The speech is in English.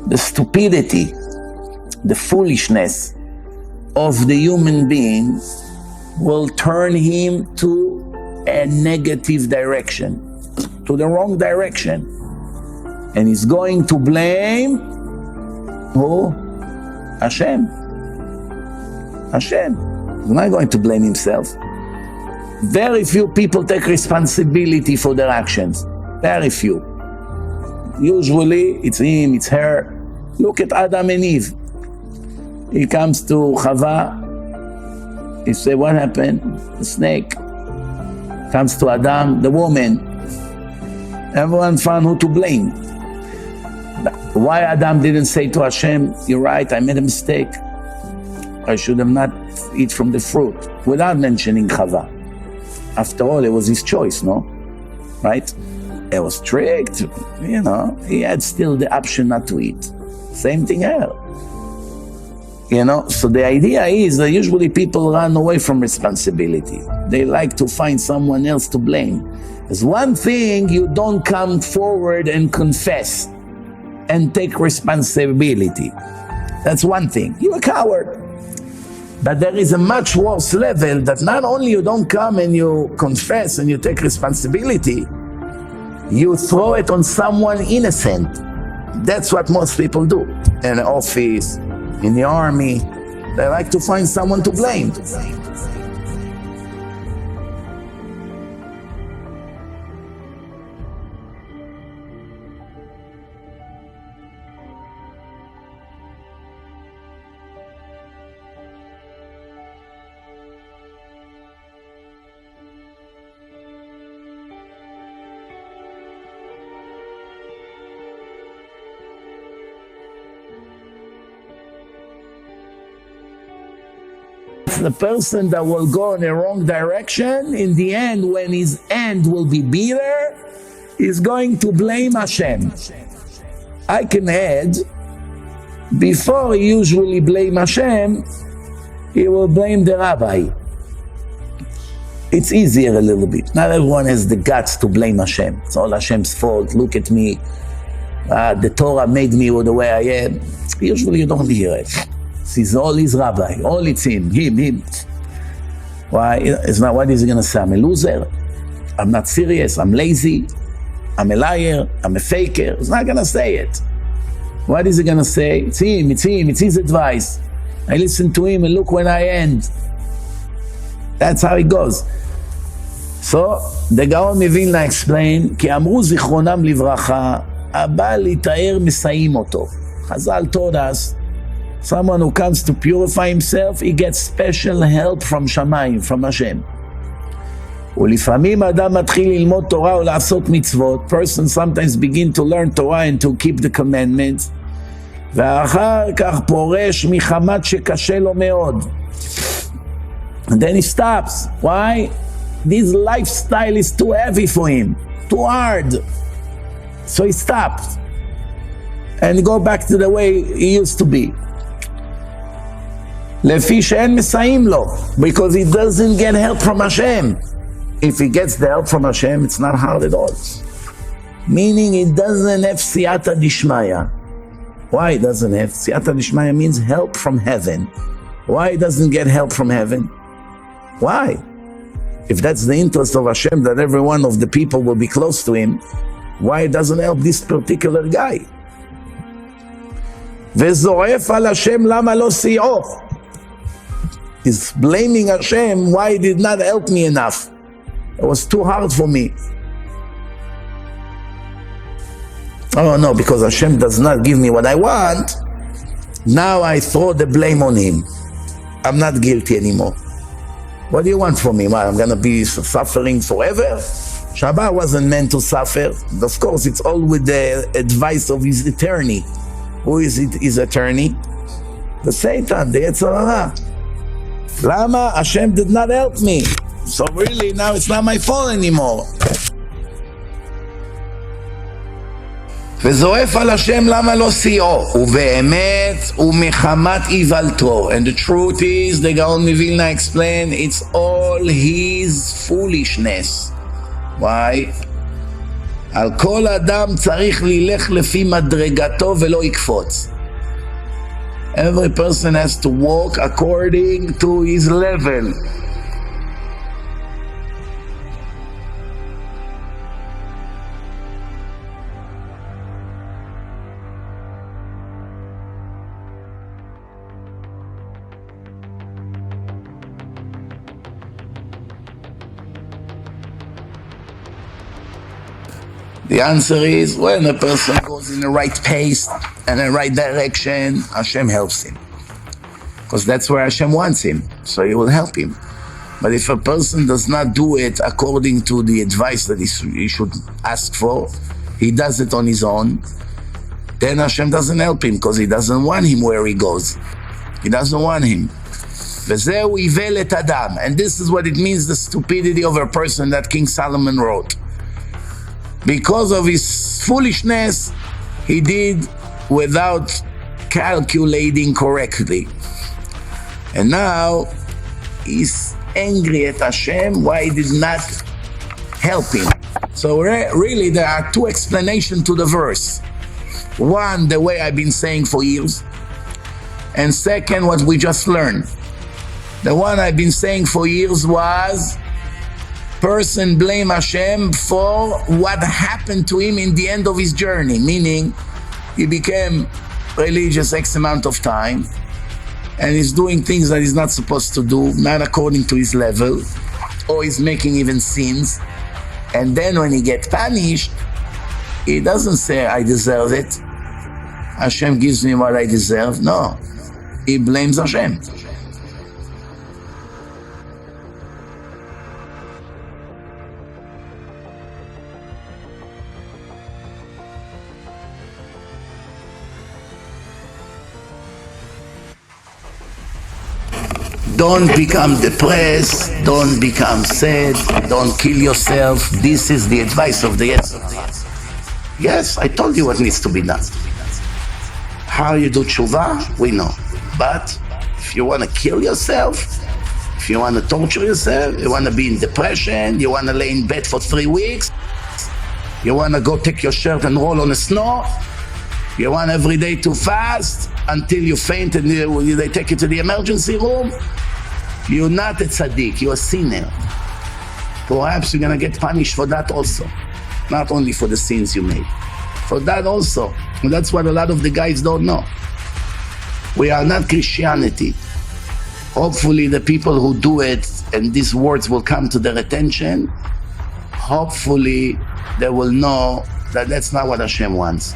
the stupidity, the foolishness of the human being will turn him to a negative direction, to the wrong direction. And he's going to blame who? Hashem. Hashem. He's not going to blame himself. Very few people take responsibility for their actions. Very few. Usually it's him, it's her. Look at Adam and Eve. He comes to Chava. He says, what happened? The snake. Comes to Adam, the woman. Everyone found who to blame. Why Adam didn't say to Hashem, you're right, I made a mistake. I should have not eat from the fruit, without mentioning Chava. After all, it was his choice, no? Right? It was strict, you know. He had still the option not to eat. Same thing here. You know, so the idea is that usually people run away from responsibility. They like to find someone else to blame. There's one thing, you don't come forward and confess and take responsibility. That's one thing. You're a coward. But there is a much worse level that not only you don't come and you confess and you take responsibility, you throw it on someone innocent. That's what most people do. In the office, in the army, they like to find someone to blame. The person that will go in the wrong direction, in the end, when his end will be bitter, is going to blame Hashem. I can add, before he usually blame Hashem, he will blame the Rabbi. It's easier a little bit. Not everyone has the guts to blame Hashem. It's all Hashem's fault. Look at me. The Torah made me the way I am. Usually you don't hear it. It's all his Rabbi, all it's him. Why? It's not, what is he going to say? I'm a loser, I'm not serious, I'm lazy, I'm a liar, I'm a faker. He's not going to say it. What is he going to say? It's him, it's his advice. I listen to him and look when I end. That's how it goes. So, the Gaon מווילנה explain, כי אמרו זיכרונם לברכה, הבא להתאר מסיים אותו. Chazal told us, someone who comes to purify himself, he gets special help from Shamayim, from Hashem. ולפעמים אדם מתחיל ללמוד תורה ולעשות מצוות. Person sometimes begin to learn Torah and to keep the commandments. ואחר כך פורש מחמת שקשה לו מאוד. And then he stops. Why? This lifestyle is too heavy for him, too hard. So he stops and go back to the way he used to be. לפי שאין מסיים לו, because he doesn't get help from Hashem. If he gets the help from Hashem, it's not hard at all. Meaning he doesn't have siyata dishmaya. Why he doesn't have? Siyata dishmaya means help from heaven. Why he doesn't get help from heaven? Why? If that's the interest of Hashem, that every one of the people will be close to him, why he doesn't help this particular guy? וזועף על השם למה לא סיעו. He's blaming Hashem, why he did not help me enough. It was too hard for me. Oh no, because Hashem does not give me what I want, now I throw the blame on him. I'm not guilty anymore. What do you want from me? What, I'm going to be suffering forever? Shabbat wasn't meant to suffer. Of course, it's all with the advice of his attorney. Who is his attorney? The Satan, the Yetzer Hara. Lama, Hashem did not help me. So really, now it's not my fault anymore. וזועף על השם למה לא סיעו, ובאמת ומחמת איוולתו. And the truth is, the Gaon מווילנה explain, it's all his foolishness. Why? על כל אדם צריך ללך לפי מדרגתו ולא יקפוץ. Every person has to walk according to his level. The answer is, when a person goes in the right pace and the right direction, Hashem helps him. Because that's where Hashem wants him, so he will help him. But if a person does not do it according to the advice that he should ask for, he does it on his own, then Hashem doesn't help him because he doesn't want him where he goes. He doesn't want him. וזהו איוולת אדם. And this is what it means, the stupidity of a person that King Solomon wrote. Because of his foolishness, he did without calculating correctly. And now he's angry at Hashem why he did not help him. So really there are two explanations to the verse. One, the way I've been saying for years. And second, what we just learned. The one I've been saying for years was, person blame Hashem for what happened to him in the end of his journey, meaning he became religious X amount of time and he's doing things that he's not supposed to do, not according to his level, or he's making even sins. And then when he gets punished, he doesn't say, I deserve it. Hashem gives me what I deserve. No, he blames Hashem. Don't become depressed, don't become sad, don't kill yourself. This is the advice of the Yetzer. Yes, I told you what needs to be done. How you do tshuva, we know. But if you want to kill yourself, if you want to torture yourself, you want to be in depression, you want to lay in bed for 3 weeks, you want to go take your shirt and roll on the snow, you want every day to fast until you faint and they take you to the emergency room, you're not a tzaddik, you're a sinner. Perhaps you're going to get punished for that also. Not only for the sins you made. For that also. And that's what a lot of the guys don't know. We are not Christianity. Hopefully the people who do it, and these words will come to their attention, hopefully they will know that that's not what Hashem wants.